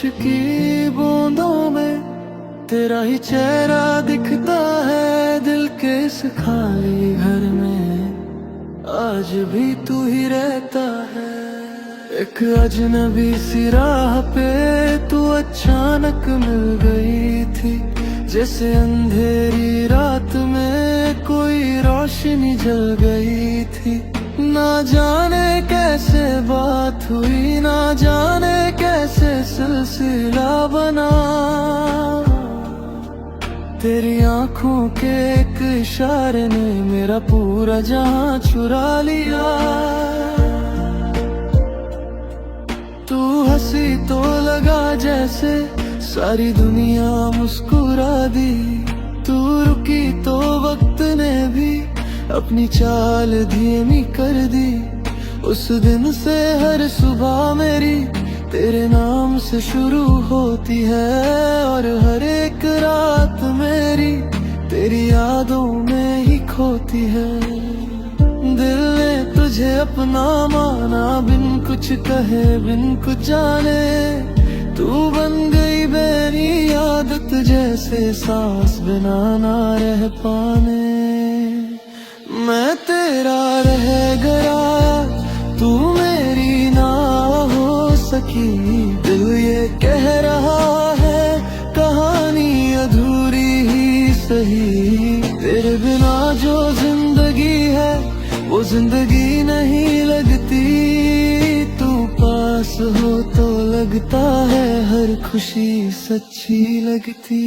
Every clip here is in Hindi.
की बूंदों में तेरा ही चेहरा दिखता है। दिल के इस खाली घर में आज भी तू ही रहता है। एक अजनबी सी राह पे तू अचानक मिल गई थी, जैसे अंधेरी रात में कोई रोशनी जल गई थी। ना जाने कैसे बात हुई, ना जाने कैसे सिलसिला बना। तेरी आंखों के एक इशारे ने मेरा पूरा जहां चुरा लिया। तू हंसी तो लगा जैसे सारी दुनिया मुस्कुरा दी। तू रुकी तो वक्त ने भी अपनी चाल धीमी कर दी। उस दिन से हर सुबह मेरी तेरे नाम से शुरू होती है, और हर एक रात मेरी तेरी यादों में ही खोती है। दिल ने तुझे अपना माना, बिन कुछ कहे बिन कुछ जाने। तू बन गई मेरी आदत, जैसे सांस बिना ना रह पाने। मैं तेरा रह गया, तू मेरी ना हो सकी। दिल ये कह रहा है कहानी अधूरी ही सही। तेरे बिना जो जिंदगी है वो जिंदगी नहीं लगती। तू पास हो तो लगता है हर खुशी सच्ची लगती।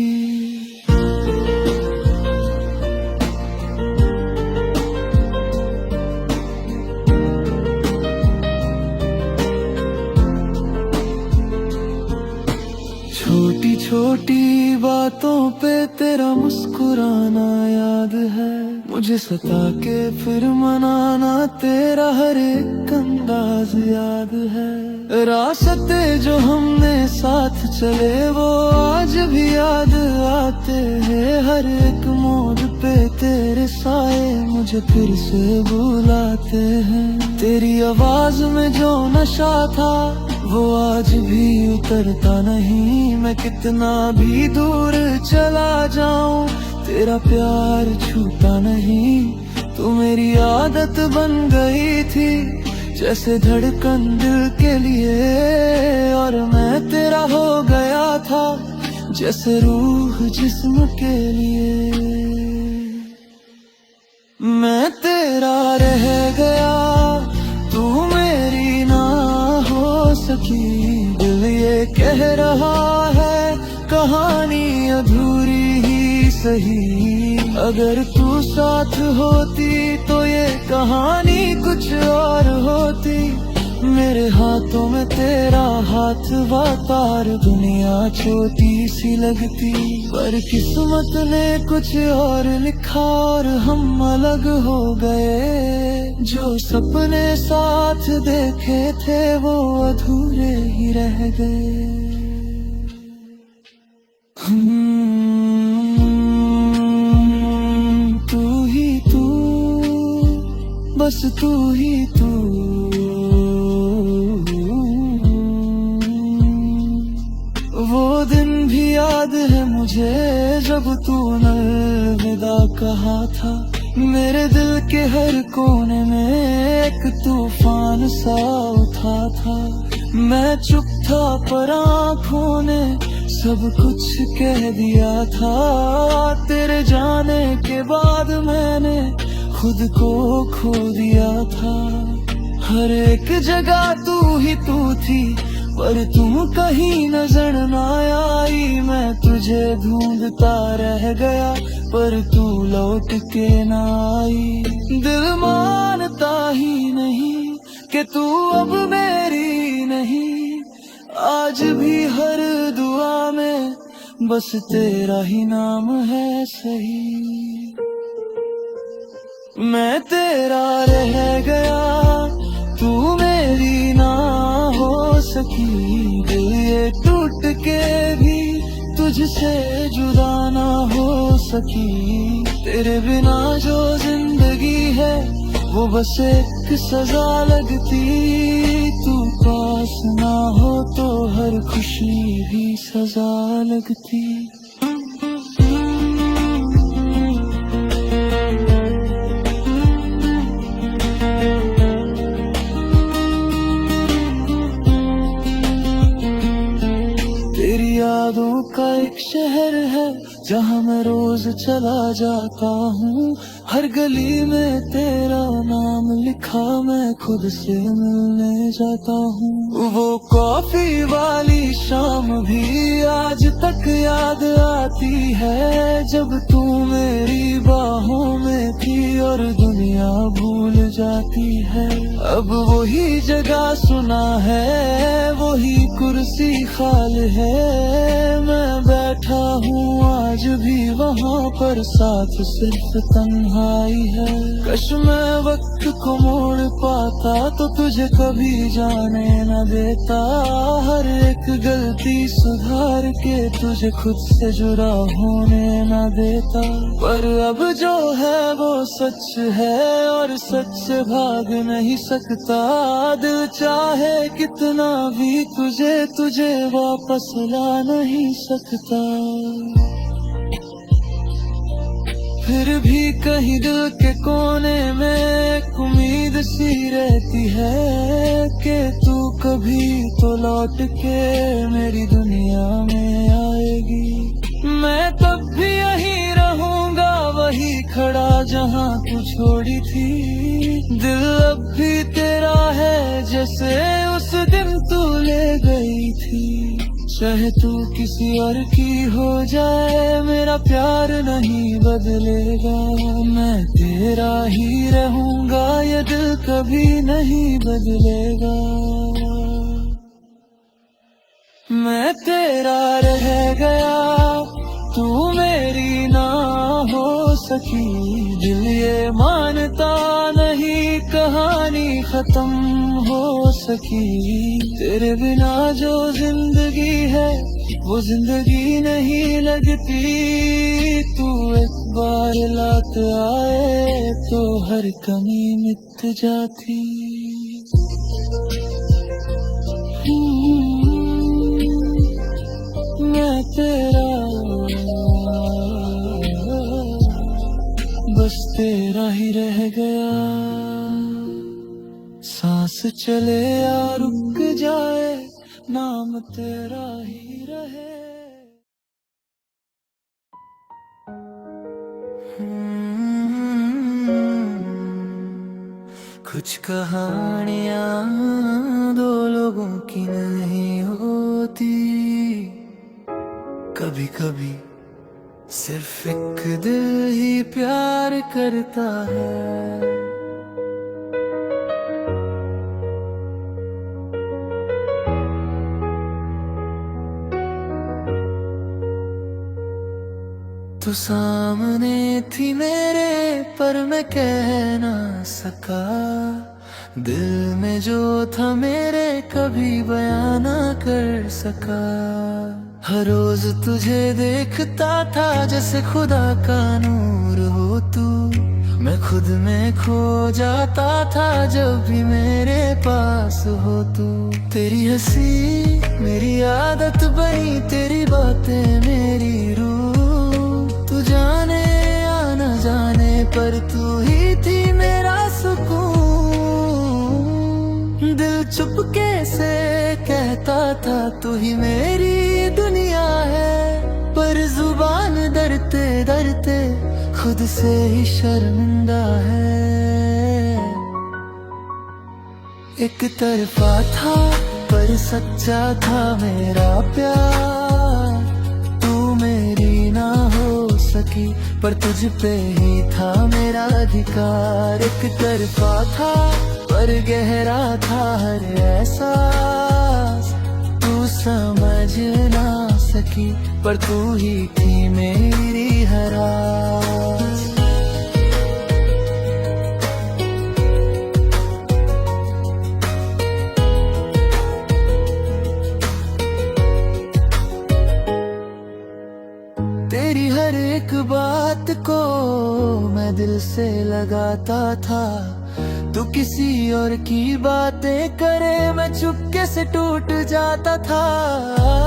छोटी छोटी बातों पे तेरा मुस्कुराना याद है। मुझे सता के फिर मनाना तेरा हर एक अंदाज याद है। रास्ते जो हमने साथ चले वो आज भी याद आते हैं। हर एक मोड़ पे तेरे साए मुझे फिर से बुलाते हैं। तेरी आवाज में जो नशा था वो आज भी उतरता नहीं। मैं कितना भी दूर चला जाऊं तेरा प्यार छूटा नहीं। तू मेरी आदत बन गई थी, जैसे धड़कन दिल के लिए। और मैं तेरा हो गया था, जैसे रूह जिस्म के लिए। मैं तेरा रह गया, तू मेरी ना हो सकी। दिल ये कह रहा है कहानी अधूरी ही सही। अगर तू साथ होती तो ये कहानी कुछ और होती। मेरे हाथों में तेरा हाथ वातार दुनिया छोटी सी लगती। पर किस्मत ने कुछ और लिखा और हम अलग हो गए। जो सपने साथ देखे थे वो अधूरे ही रह गए। तू ही तू, बस तू ही तू। वो दिन भी याद है मुझे जब तूने अलविदा कहा था। मेरे दिल के हर कोने में एक तूफान सा उठा था। मैं चुप था पर आँखों ने सब कुछ कह दिया था। तेरे जाने के बाद मैंने खुद को खो दिया था। हर एक जगह तू ही तू थी, पर तू कहीं नजर ना आई। मैं तुझे ढूंढता रह गया, पर तू लौट के ना आई। दिल मानता ही नहीं कि तू अब मेरी नहीं। आज भी हर दुआ में बस तेरा ही नाम है सही। मैं तेरा रह गया, तू मेरी ना हो सकी। दिल ये टूट के भी तुझसे जुदा ना हो सकी। तेरे बिना जो जिंदगी है वो बस एक सजा लगती। तू पास ना हो तो हर खुशी भी सजा लगती। तेरी यादों का एक शहर है जहाँ मैं रोज चला जाता हूँ। हर गली में तेरा नाम लिखा मैं खुद से मिलने जाता हूँ। वो कॉफी वाली शाम भी आज तक याद आती है, जब तू मेरी बाहों में थी और दुनिया भूल जाती है। अब वही जगह सुना है, वही कुर्सी खाल है, मैं बैठा हूँ आज भी वहाँ पर, साथ सिर्फ तन्हाई है। कश मैं वक्त को मोड़ पाता तो तुझे कभी जाने न देता। हर एक गलती सुधार के तुझे खुद से जुड़ा होने न देता। पर अब जो है वो सच है और सच से भाग नहीं सकता। दिल चाहे कितना भी तुझे वापस ला नहीं सकता। फिर भी कहीं दिल के कोने में एक उम्मीद सी रहती है कि तू कभी तो लौट के मेरी दुनिया में आएगी। मैं तब भी यहीं रहूंगा, वही खड़ा जहां तू छोड़ी थी। दिल अब भी तेरा है जैसे उस दिन तू ले गई थी। चाहे तू किसी और की हो जाए, मेरा प्यार नहीं बदलेगा। मैं तेरा ही रहूंगा, ये दिल कभी नहीं बदलेगा। मैं तेरा रह गया, तू मेरी ना हो सकी। दिल ये मानता नहीं कहानी खत्म हो सकी। तेरे बिना जो जिंदगी है वो जिंदगी नहीं लगती। तू एक बार लात आए तो हर कमी मिट जाती। मैं तेरा, बस तेरा ही रह गया। सांस चले या रुक जाए, नाम तेरा ही रहे। कुछ कहानियां दो लोगों की नहीं होती। कभी कभी सिर्फ एक दिल ही प्यार करता है। तू सामने थी मेरे पर मैं कह ना सका। दिल में जो था मेरे कभी बयां ना कर सका। हर रोज तुझे देखता था जैसे खुदा का नूर हो तू। मैं खुद में खो जाता था जब भी मेरे पास हो तू। तेरी हंसी मेरी आदत बनी, तेरी बातें मेरी रूह। तू जाने या न जाने पर तू ही थी मेरा सुकून। दिल चुपके से कहता था तू ही मेरी दुनिया है, पर जुबान डरते डरते खुद से ही शर्मिंदा है। एक तरफा था पर सच्चा था मेरा प्यार। तू मेरी ना हो सकी पर तुझ पे ही था मेरा अधिकार। एक तरफा था पर गहरा था हर एहसास। तू समझ ना सकी पर तू ही थी मेरी हर आस। तेरी हर एक बात को मैं दिल से लगाता था। तू किसी और की बातें करे, मैं चुपके से टूट जाता था।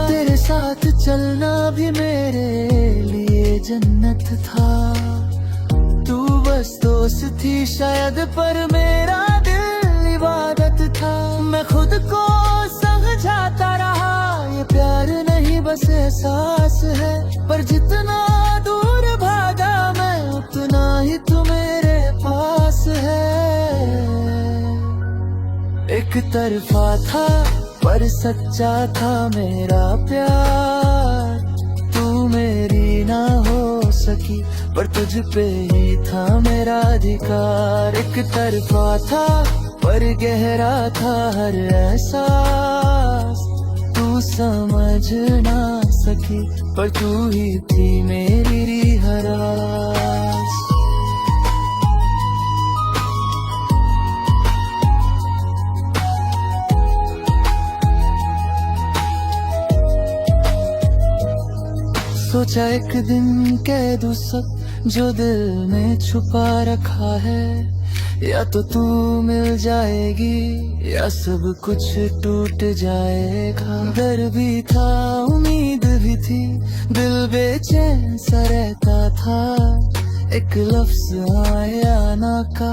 तेरे साथ चलना भी मेरे लिए जन्नत था। तू बस दोस्त थी शायद, पर मेरा दिल इबादत था। मैं खुद को समझाता रहा, ये प्यार नहीं बस एहसास है। पर जितना दूर भागा मैं, उतना ही तू मेरे पास है। एक तरफा था पर सच्चा था मेरा प्यार। तू मेरी ना हो सकी, पर तुझ पे ही था मेरा अधिकार। एक तरफा था पर गहरा था हर एहसास। तू समझ ना सकी, पर तू ही थी मेरी हर आस। सोचा एक दिन कह दूं सब जो दिल में छुपा रखा है। या तो तू मिल जाएगी या सब कुछ टूट जाएगा। डर भी था उम्मीद भी थी, दिल बेचैन सा रहता था। एक लफ्ज आया ना का,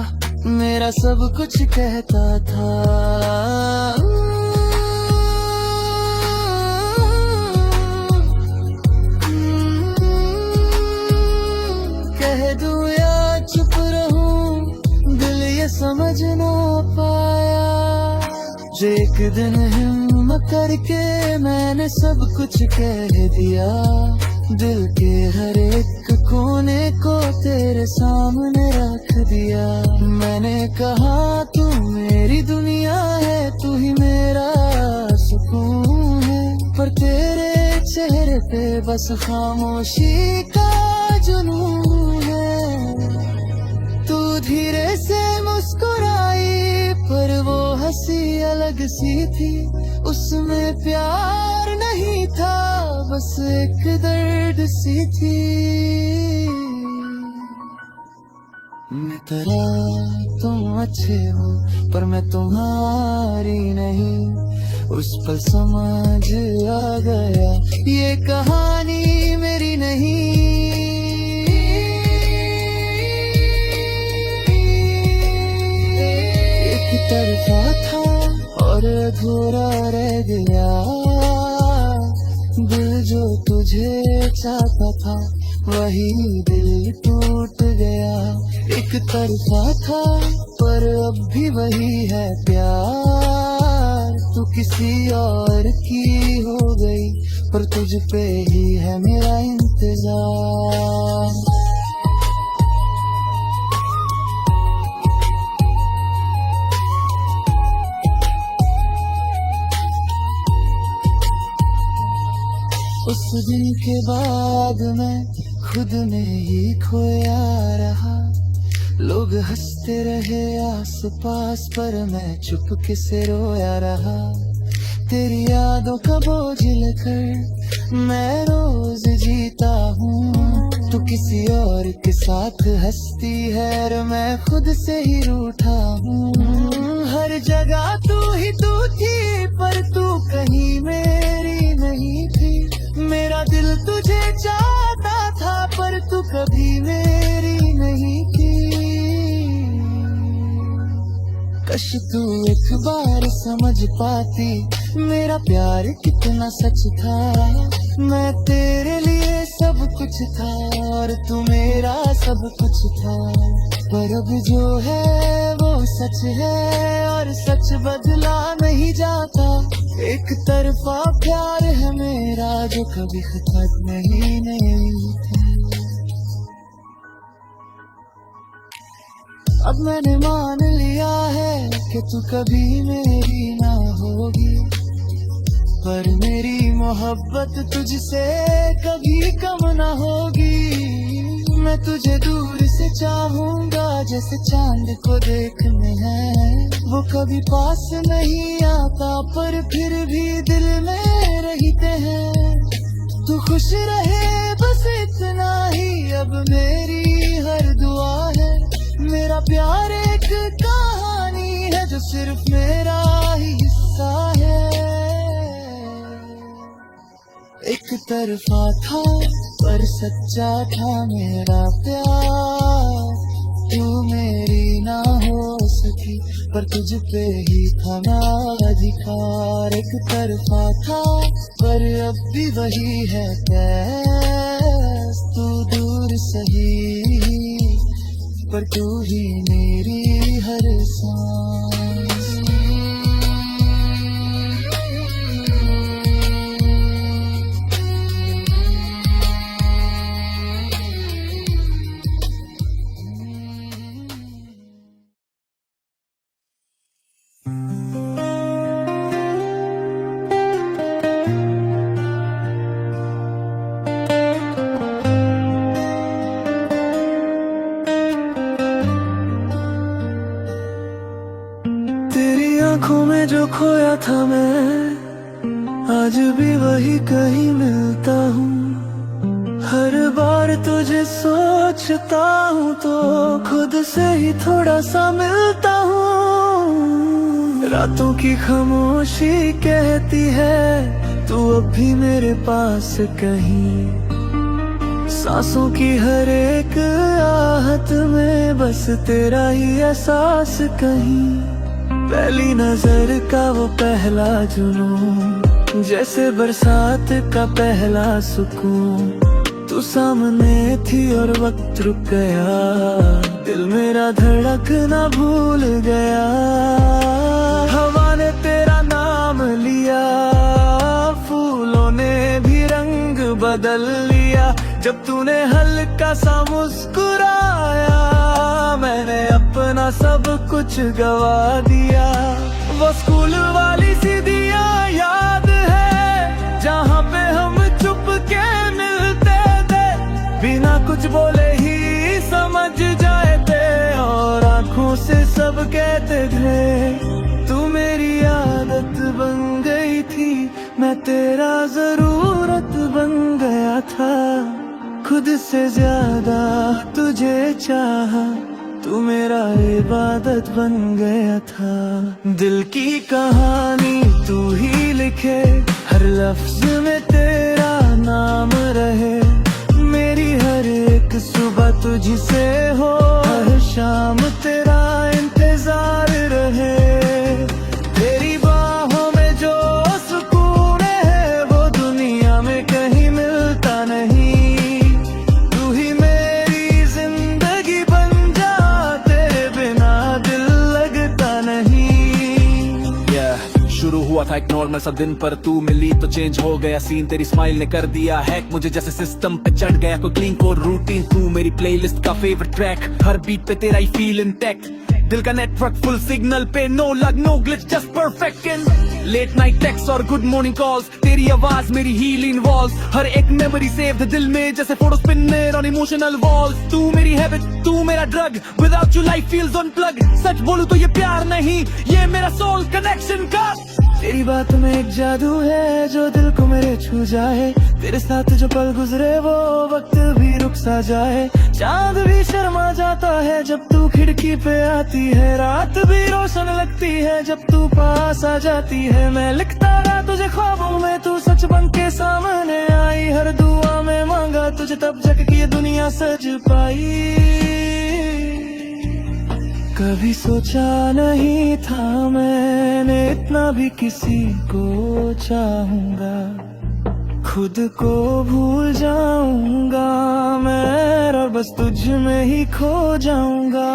मेरा सब कुछ कहता था। कह दूं या चुप रहूं, दिल ये समझ ना पाया। जो एक दिन हिम्मत करके मैंने सब कुछ कह दिया। दिल के हर एक कोने को तेरे सामने रख दिया। मैंने कहा तू मेरी दुनिया है, तू ही मेरा सुकून है। पर तेरे चेहरे पे बस खामोशी का जुनून है। तू धीरे से मुस्कुराई, पर वो हंसी अलग सी थी। उसमें प्यार नहीं था, बस एक दर्द सी थी। मैं तेरा तुम अच्छे हो, पर मैं तुम्हारी नहीं। उस पल समझ आ गया, ये कहानी मेरी नहीं। एक तरफा था और अधूरा रह गया। दिल जो तुझे चाहता था, वही दिल टूट गया। एक तरफा था पर अब भी वही है प्यार। तू किसी और की हो गई, पर तुझ पे ही है मेरा इंतजार। उस दिन के बाद मैं खुद में ही खोया रहा। लोग हंसते रहे आस पास, पर मैं चुपके से रोया रहा। तेरी यादों का बोझ लेकर मैं रोज जीता हूँ। तू किसी और के साथ हंसती है और मैं खुद से ही रूठा हूँ। हर जगह तू ही तू थी, पर तू कहीं मेरी नहीं थी। मेरा दिल तुझे चाहता था, पर तू कभी मेरी नहीं थी। काश तू एक बार समझ पाती, मेरा प्यार कितना सच था। मैं तेरे लिए सब कुछ था और तू मेरा सब कुछ था। पर अब जो है वो सच है और सच बदला नहीं जाता। एक तरफा प्यार है मेरा जो कभी खत्म नहीं था। अब मैंने मान लिया है कि तू कभी मेरी ना होगी। पर मेरी मोहब्बत तुझसे कभी कम ना होगी। मैं तुझे दूर से चाहूंगा जैसे चांद को देखने हैं। वो कभी पास नहीं आता, पर फिर भी दिल में रहते हैं। तू खुश रहे बस इतना ही अब मेरी हर दुआ है। मेरा प्यार एक कहानी सिर्फ मेरा ही हिस्सा है। एक तरफा था पर सच्चा था मेरा प्यार, तू मेरी ना हो सकी पर तुझ पे ही था मेरा अधिकार। एक तरफा था पर अब भी वही है कैस, तू दूर सही पर तू ही मेरी हर सांस। तेरी आंखों में जो खोया था मैं, आज भी वही कहीं मिलता हूँ। हर बार तुझे सोचता हूँ तो खुद से ही थोड़ा सा मिलता हूँ। रातों की खामोशी कहती है तू अब भी मेरे पास कहीं, सांसों की हर एक आहट में बस तेरा ही एहसास कहीं। पहली नजर का वो पहला जुनून, जैसे बरसात का पहला सुकून, तू सामने थी और वक्त रुक गया, दिल मेरा धड़कना भूल गया। हवा ने तेरा नाम लिया, फूलों ने भी रंग बदल लिया, जब तूने हल्का सा मुस्कुराया, मैंने अपना सब कुछ गवा दिया। वो स्कूल वाली सीढ़ियाँ याद है, जहाँ पे हम चुप के मिलते थे, बिना कुछ बोले ही समझ जाए थे, और आंखों से सब कहते थे तू मेरी आदत बन गई थी, मैं तेरा जरूरत बन गया था। खुद से ज्यादा तुझे चाहा, तू मेरा इबादत बन गया था। दिल की कहानी तू ही लिखे, हर लफ्ज में तेरा नाम रहे, मेरी हर एक सुबह तुझसे हो, हर शाम तेरा इंतजार रहे। तेरी बाहों में जो सुकून है वो दुनिया में कहीं मिलता नहीं, शुरू हुआ था एक नॉर्मल सा दिन, पर तू मिली तो चेंज हो गया सीन। तेरी स्माइल ने कर दिया हैक मुझे, जैसे सिस्टम पे चढ़ गया कोई क्लीन कोड रूटीन। तू मेरी प्लेलिस्ट का फेवरेट ट्रैक, हर बीट पे तेरा ही फील इंटैक्ट, दिल का नेटवर्क फुल सिग्नल पे, नो लग नो ग्लिच जस्ट परफेक्ट। इन लेट नाइट टेक्स्ट और गुड मॉर्निंग कॉल्स, तेरी आवाज मेरी हीलिंग वॉल्स, हर एक मेमोरी सेव्ड दिल में जैसे photo spinner on emotional walls. तू मेरी हैबिट, तू मेरा drug, without you life feels unplug. सच बोलूं तो ये प्यार नहीं, ये मेरा सोल कनेक्शन का। तेरी बात में एक जादू है जो दिल को मेरे छू जाए, तेरे साथ जो पल गुजरे वो वक्त भी रुक सा जाए। चांद भी शर्मा जाता है जब तू खिड़की पे आती है, रात भी रोशन लगती है जब तू पास आ जाती है। मैं लिखता रहा तुझे ख्वाबों में, तू सच बन के सामने आई, हर दुआ में मांगा तुझे तब जाके ये दुनिया सज पाई। कभी सोचा नहीं था मैंने इतना भी किसी को चाहूंगा, खुद को भूल जाऊंगा मैं और बस तुझ में ही खो जाऊंगा।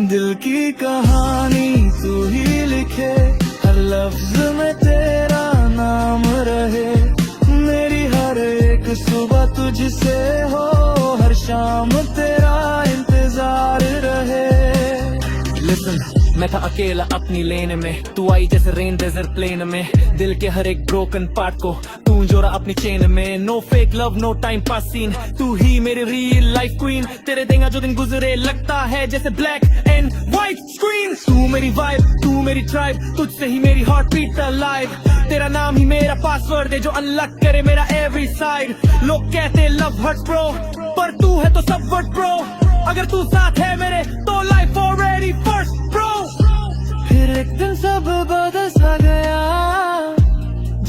दिल की कहानी तू ही लिखे, हर लफ्ज में तेरा नाम रहे, मेरी हर एक सुबह तुझसे हो, हर शाम तेरा इंतजार रहे। Listen, मैं था अकेला अपनी लेन में, तू आई जैसे रेन डेजर्ट प्लेन में, दिल के हर एक ब्रोकन पार्ट को तू जोड़ा अपनी चेन में। No fake love no time pass scene, तू ही मेरी रियल लाइफ क्वीन। तेरे देंगा जो दिन गुजरे लगता है जैसे ब्लैक एंड व्हाइट स्क्रीन। तू मेरी वाइब, तू मेरी ट्राइब, तुझसे ही मेरी हार्ट बीट अलाइव। तेरा नाम ही मेरा पासवर्ड है जो अनलॉक करे मेरा एवरी साइड। लोग कहते लव हर्ट ब्रो, पर तू है तो सब वर्ड ब्रो। अगर तू साथ है मेरे तो लाइफ ऑलरेडी फर्स्ट ब्रो। फिर एक दिन सब बदल सा गया,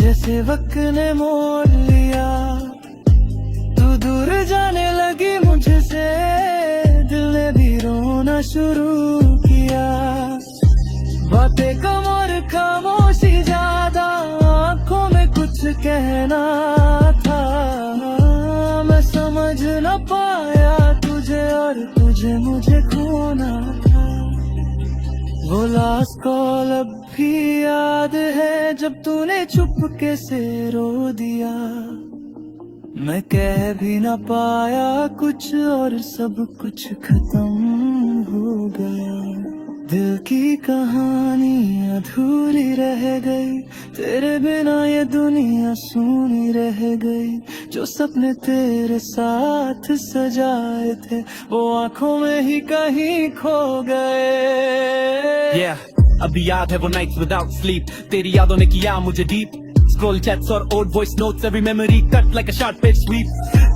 जैसे वक्त ने मोड़ लिया। तू दूर जाने लगी मुझसे, दिल ने भी रोना शुरू किया। बातें कम और खामोशी ज्यादा, आंखों में कुछ कहना था। मैं समझ न पाया तुझे और तुझे मुझे खोना था। वो लास्ट कॉल अब भी याद है, जब तूने चुपके से रो दिया। मैं कह भी न पाया कुछ और सब कुछ खत्म हो गया। दिल की कहानी अधूरी रह गई, तेरे बिना ये दुनिया सूनी रह गई। जो सपने तेरे साथ सजाए थे, वो आंखों में ही कहीं खो गए। अभी याद है वो नाइट्स विदाउट स्लीप, तेरी यादों ने किया मुझे डीप। स्क्रॉल चैट्स और old voice notes, every memory cut like a short page sweep.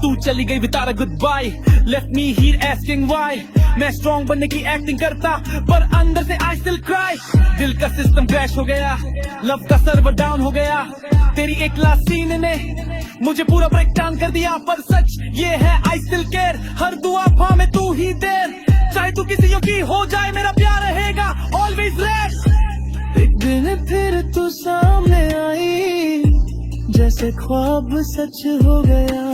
तू चली गई without a goodbye, left me here asking why. मैं स्ट्रॉन्ग बनने की एक्टिंग करता, पर अंदर से आई स्टिल क्राई। दिल का सिस्टम क्रैश हो गया, लव का सर्वर डाउन हो गया। तेरी एक लास्ट सीन ने मुझे पूरा ब्रेक डाउन कर दिया। पर सच ये है आई स्टिल केयर, हर दुआ में तू ही देर। चाहे तू किसी की हो जाए, मेरा प्यार रहेगा ऑलवेज रेड। एक दिन फिर तू सामने आई, जैसे ख्वाब सच हो गया।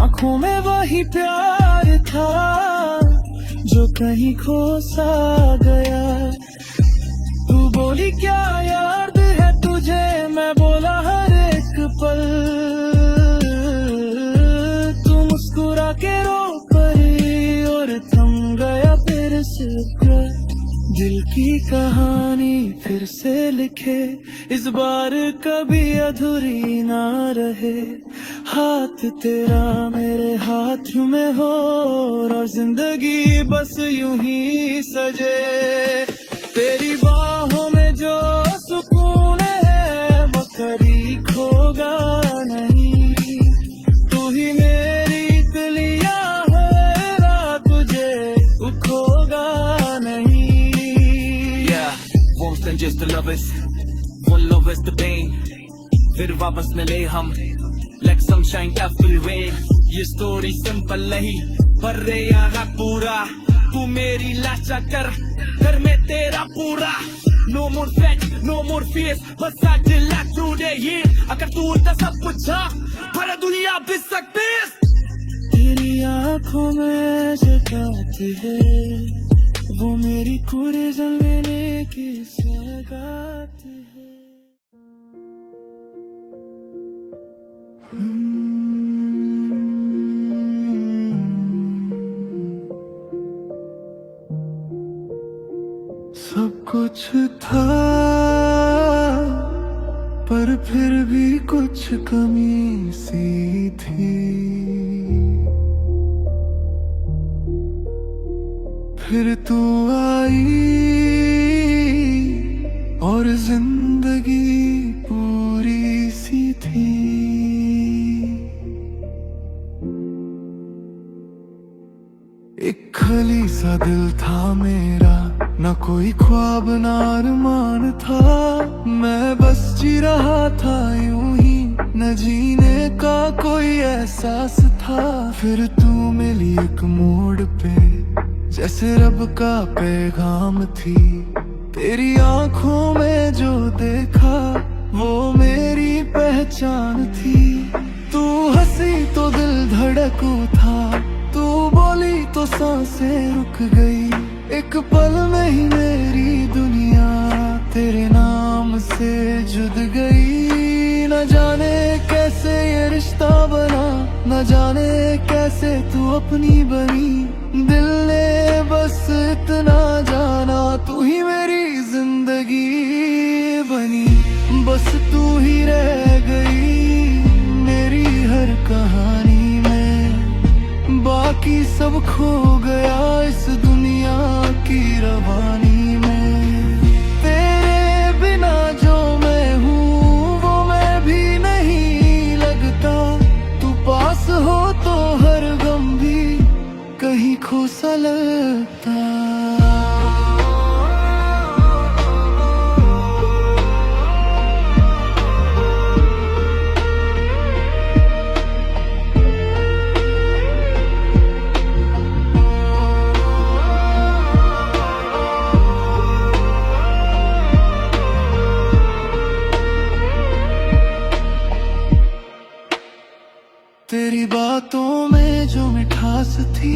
आंखों में वही प्यार था, जो कहीं खो सा गया। तू बोली क्या याद है तुझे, मैं बोला हर एक पल। तू मुस्कुरा के रो पड़ी और थम गया फिर से। दिल की कहानी फिर से लिखे, इस बार कभी अधूरी ना रहे। हाथ तेरा मेरे हाथ में हो, और जिंदगी बस यूं ही सजे। तेरी बाहों में जो सुकून है, वो कभी खोगा नहीं। तू ही मेरी कलियां है, रात तुझे खोगा नहीं। And just the love is, one love is the pain. फिर वापस मिले हम like sunshine after rain. ये स्टोरी सिंपल नहीं, पर रे यहाँ पूरा। तू मेरी लाशा कर मैं तेरा पूरा। No more facts, no more fears, बस आज दिला today here. अगर तू उड़ता सब कुछ था, भरा दुनिया भी सकती है। तेरी आँखों में जगाती है, वो मेरी पूरे जलने की सगाती है। सब कुछ था, पर फिर भी कुछ कमी सी थी। फिर तू आई और जिंदगी पूरी सी थी। एक खाली सा दिल था मेरा, न कोई ख्वाब न अरमान था। मैं बस जी रहा था यूं ही, न जीने का कोई एहसास था। फिर तू मिली एक मोड़ पे, जैसे रब का पैगाम थी। तेरी आंखों में जो देखा, वो मेरी पहचान थी। तू हंसी तो दिल धड़क उठा, तू बोली तो सांसें रुक गई। एक पल में ही मेरी दुनिया तेरे नाम से जुड़ गई। न जाने कैसे ये रिश्ता बना, न जाने कैसे तू अपनी बनी। दिल ने बस इतना जाना, तू ही मेरी जिंदगी बनी। बस तू ही रह गई मेरी हर कहानी में। बाकी सब खो गया इस दुनिया की रवानी में। तेरे बिना जो मैं हूँ, वो मैं भी नहीं लगता। तू पास हो तो हर गम भी कहीं खो सा लगता। में जो मिठास थी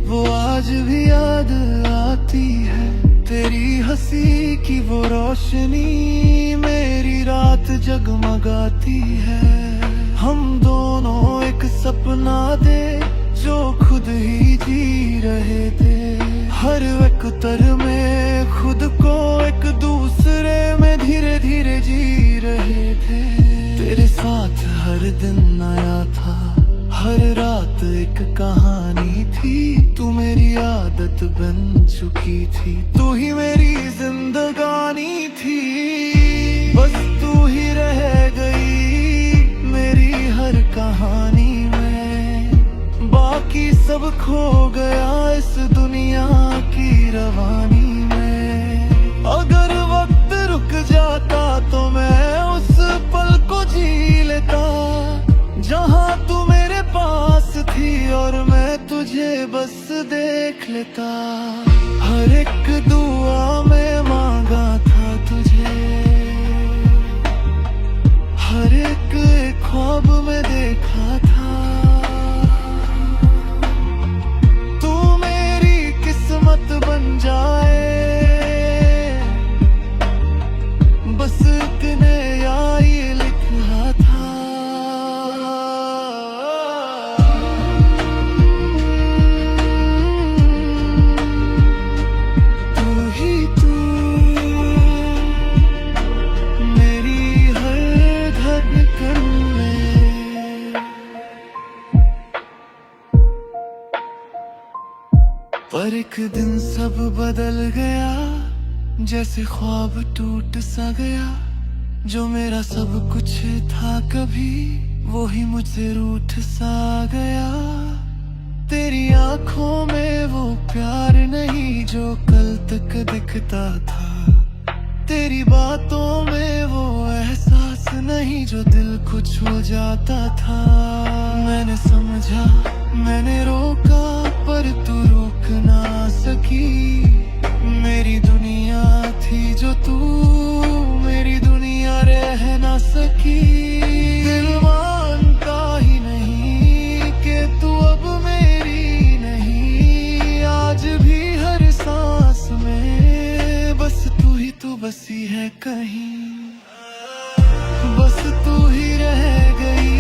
वो आज भी याद आती है। तेरी हंसी की वो रोशनी मेरी रात जगमगाती है। हम दोनों एक सपना दे जो खुद ही जी रहे थे। हर वक्त में खुद को एक दूसरे में धीरे धीरे जी रहे थे। तेरे साथ हर दिन नया था, हर रात एक कहानी थी। तू मेरी आदत बन चुकी थी, तू ही मेरी जिंदगानी थी। बस तू ही रह गई मेरी हर कहानी में, बाकी सब खो गया इस दुनिया की रवानी में। अगर वक्त रुक जाता तो मैं उस पल को जी लेता जहां तू मेरे पास थी और मैं तुझे बस देख लेता। हर एक दुआ में मांगा था तुझे, हर एक ख्वाब में देखा था। तू मेरी किस्मत बन जाए बस इतने याद लिखा था। पर एक दिन सब बदल गया, जैसे ख्वाब टूट सा गया। जो मेरा सब कुछ था कभी वो ही मुझसे रूठ सा गया। तेरी आंखों में वो प्यार नहीं जो कल तक दिखता था। तेरी बातों में वो एहसास नहीं जो दिल को छू जाता था। मैंने समझा, मैंने रोका पर तू रोक ना सकी। मेरी दुनिया थी जो तू मेरी दुनिया रह ना सकी। दिल मानता ही नहीं कि तू अब मेरी नहीं। आज भी हर सांस में बस तू ही तू बसी है कहीं। बस तू ही रह गई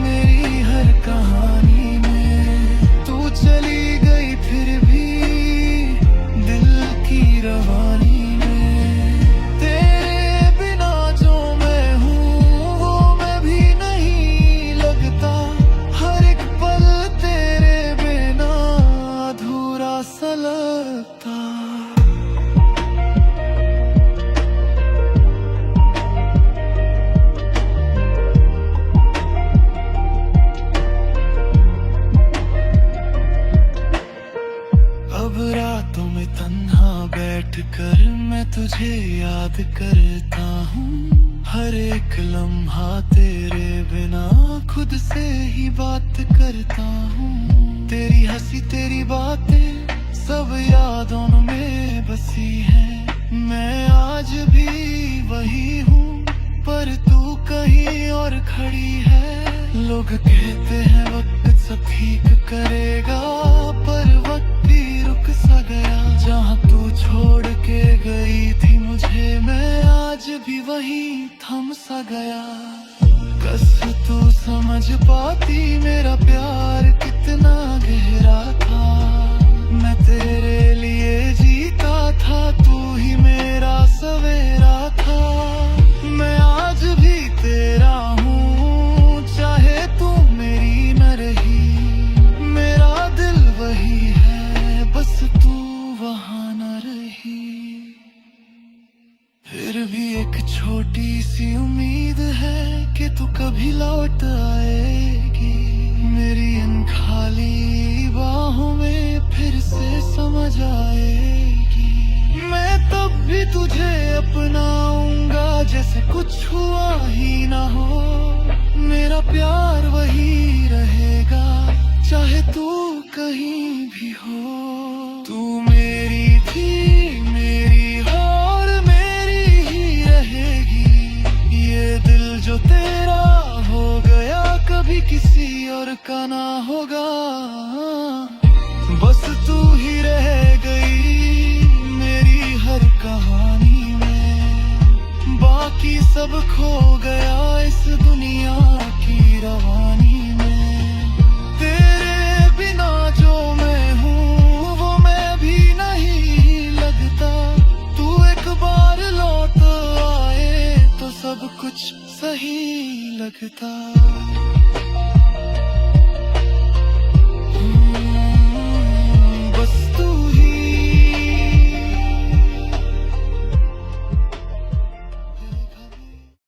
मेरी हर कहानी में। तू चली गई फिर भी दिल की रवानी में। तेरे बिना जो मैं हूँ वो मैं भी नहीं लगता। हर एक पल तेरे बिना अधूरा सा लगता। अब रातों में तन्हा बैठकर मैं तुझे याद करता हूँ। हर एक लम्हा तेरे बिना खुद से ही बात करता हूँ। तेरी हंसी तेरी बातें सब यादों में बसी हैं। मैं आज भी वही हूँ पर तू कहीं और खड़ी है। लोग कहते हैं वक्त सब ठीक करेगा पर वक्त रुक सा गया। जहाँ तू छोड़ के गई थी मुझे मैं आज भी वहीं थम सा गया। कस तू समझ पाती मेरा प्यार कितना गहरा था। मैं तेरे लिए जीता था, तू ही मेरा सवेरा था। मैं आज भी तेरा हूँ चाहे तू मेरी न रही। मेरा दिल वही है बस तू वहाँ न रही। फिर भी एक छोटी सी उम्मीद है कि तू कभी लौट आएगी। मेरी इन खाली बाहों में फिर से समझ आएगी। मैं तब भी तुझे अपनाऊंगा जैसे कुछ हुआ ही ना हो। मेरा प्यार वही रहेगा चाहे तू कहीं भी हो। तू मेरी थी मेरी और मेरी ही रहेगी। ये दिल जो तेरा हो गया कभी किसी और का जाना होगा। बस तू ही रह गई मेरी हर कहानी में, बाकी सब खो गया इस दुनिया की रवानी में। तेरे बिना जो मैं हूँ वो मैं भी नहीं लगता, तू एक बार लौट आए तो सब कुछ सही लगता।